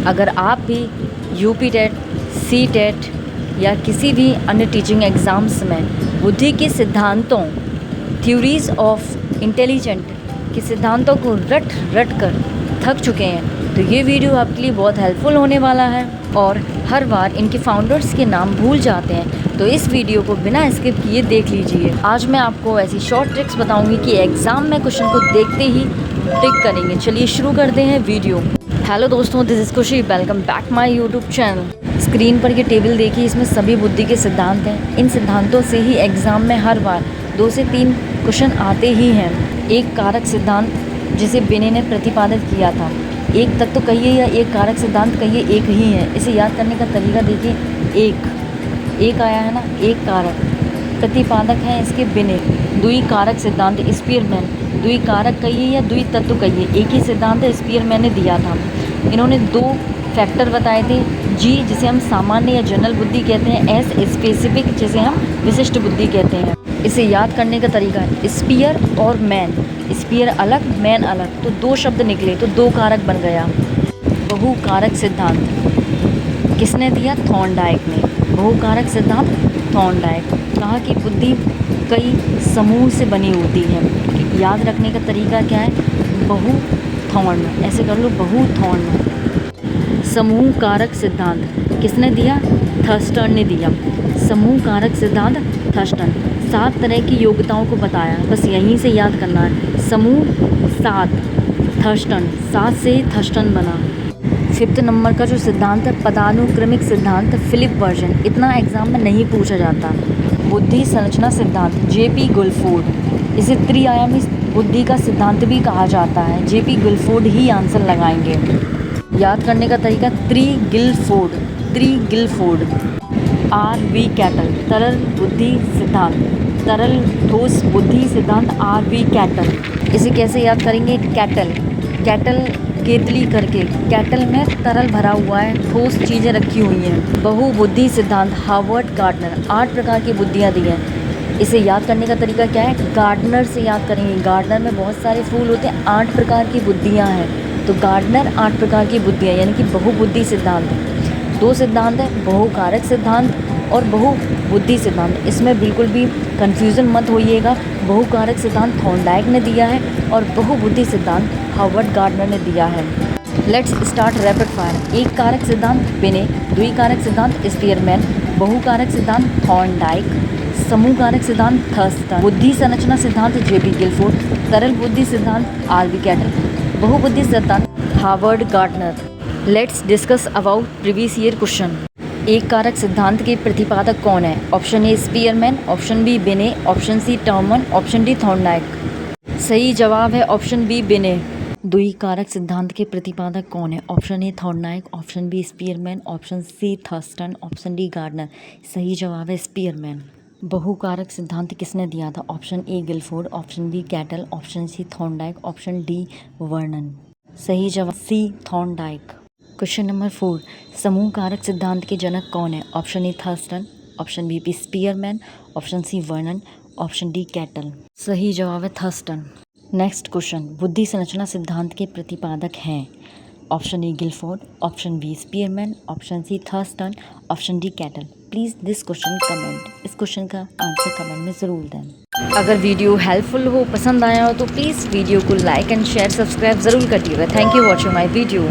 अगर आप भी यूपी टेट, सी टेट या किसी भी अन्य टीचिंग एग्ज़ाम्स में बुद्धि के सिद्धांतों, थ्योरीज़ ऑफ इंटेलिजेंट के सिद्धांतों को रट कर थक चुके हैं तो ये वीडियो आपके लिए बहुत हेल्पफुल होने वाला है। और हर बार इनके फाउंडर्स के नाम भूल जाते हैं तो इस वीडियो को बिना स्किप किए देख लीजिए। आज मैं आपको ऐसी शॉर्ट ट्रिक्स बताऊंगी कि एग्ज़ाम में क्वेश्चन को देखते ही टिक करेंगे। चलिए शुरू करते हैं वीडियो। हेलो दोस्तों, दिस इज़ खुशी, welcome back my YouTube channel. Screen पर ये टेबल देखिए, इसमें सभी बुद्धि के सिद्धांत हैं। इन सिद्धांतों से ही एग्ज़ाम में हर बार 2 से 3 क्वेश्चन आते ही हैं। एक कारक सिद्धांत जिसे बिने ने प्रतिपादित किया था, एक तक तो कहिए या एक कारक सिद्धांत कहिए, एक ही है। इसे याद करने का तरीका देखिए, एक आया है ना, एक कारक प्रतिपादक है इसके बिने। द्वि कारक सिद्धांत स्पीयरमैन, द्वि कारक कहिए या द्वि तत्व कहिए, एक ही सिद्धांत स्पीयरमैन ने दिया था। इन्होंने 2 फैक्टर बताए थे, जी जिसे हम सामान्य या जनरल बुद्धि कहते हैं, एस स्पेसिफिक जिसे हम विशिष्ट बुद्धि कहते हैं। इसे याद करने का तरीका है स्पीयर और मैन, स्पीयर अलग मैन अलग, तो 2 शब्द निकले तो 2 कारक बन गया। बहुकारक सिद्धांत किसने दिया? थॉर्नडाइक ने। बहुकारक सिद्धांत थॉर्नडाइक। कहा कि बुद्धि कई समूह से बनी होती है। याद रखने का तरीका क्या है? बहुथॉर्न, ऐसे कर लो, बहुथॉर्न। समूह कारक सिद्धांत किसने दिया? थर्स्टन ने दिया। समूह कारक सिद्धांत थर्स्टन। 7 तरह की योग्यताओं को बताया, बस यहीं से याद करना है। समूह 7, थर्स्टन, 7 से थर्स्टन बना। 5th नंबर का जो सिद्धांत है पदानुक्रमिक सिद्धांत, फिलिप वर्जन, इतना एग्जाम में नहीं पूछा जाता। बुद्धि संरचना सिद्धांत जेपी गुलफोर्ड, इसे त्रिआयामी बुद्धि का सिद्धांत भी कहा जाता है। जेपी गुलफोर्ड ही आंसर लगाएंगे। याद करने का तरीका त्रि-गिलफोर्ड। आर.वी. कैटल, तरल बुद्धि सिद्धांत, तरल ठोस बुद्धि सिद्धांत आर.वी. कैटल। इसे कैसे याद करेंगे? कैटल केतली करके, कैटल में तरल भरा हुआ है, ठोस चीज़ें रखी हुई हैं। बहुबुद्धि सिद्धांत हार्वर्ड गार्डनर, 8 प्रकार की बुद्धियाँ दी हैं। इसे याद करने का तरीका क्या है? गार्डनर से याद करेंगे। गार्डनर में बहुत सारे फूल होते हैं, 8 प्रकार की बुद्धियाँ हैं, तो गार्डनर 8 प्रकार की बुद्धियाँ, यानी कि बहुबुद्धि सिद्धांत। 2 सिद्धांत है, बहुकारक सिद्धांत और बहुबुद्धि सिद्धांत। इसमें बिल्कुल भी कन्फ्यूज़न मत होइएगा। बहुकारक सिद्धांत थॉर्नडाइक ने दिया है और बहुबुद्धि सिद्धांत हार्वर्ड गार्डनर ने दिया है। Let's start rapid fire. एक कारक सिद्धांत बिने, द्विकारक सिद्धांत स्पीयरमैन, बहुकारक सिद्धांत थॉर्नडाइक, समूह कारक सिद्धांत थर्स्टन, बुद्धि संरचना सिद्धांत जेपी गिलफोर्ड, तरल बुद्धि सिद्धांत आर.वी. कैटल, बहुबुद्धि सिद्धांत Harvard Gardner. Let's discuss about previous year question. एक कारक सिद्धांत के प्रतिपादक कौन है? Option A Spearman, option B Binet, option C Terman, option D Thorndike. सही जवाब है ऑप्शन बी बिने। द्विकारक सिद्धांत के प्रतिपादक कौन है? Option A Thorndike, option B Spearman, option C Thurstone, option D Gardner. सही जवाब है स्पीयरमैन। बहुकारक सिद्धांत किसने दिया था? Option A Guilford, option B Cattell, option C Thorndike, option D Vernon. सही जवाब सी थॉर्नडाइक। क्वेश्चन नंबर 4, समूह कारक सिद्धांत के जनक कौन है? Option A Thurstone, option B Spearman, option C Vernon, option D Cattell. सही जवाब है थर्स्टन। नेक्स्ट क्वेश्चन, बुद्धि संरचना सिद्धांत के प्रतिपादक हैं? Option A Guilford, option B Spearman, option C Thurstone, option D Cattell. Please this question comment, इस क्वेश्चन का आंसर कमेंट में ज़रूर दें। अगर वीडियो हेल्पफुल हो, पसंद आया हो तो प्लीज़ वीडियो को लाइक एंड शेयर, सब्सक्राइब ज़रूर करिएगा। Thank you watching my video.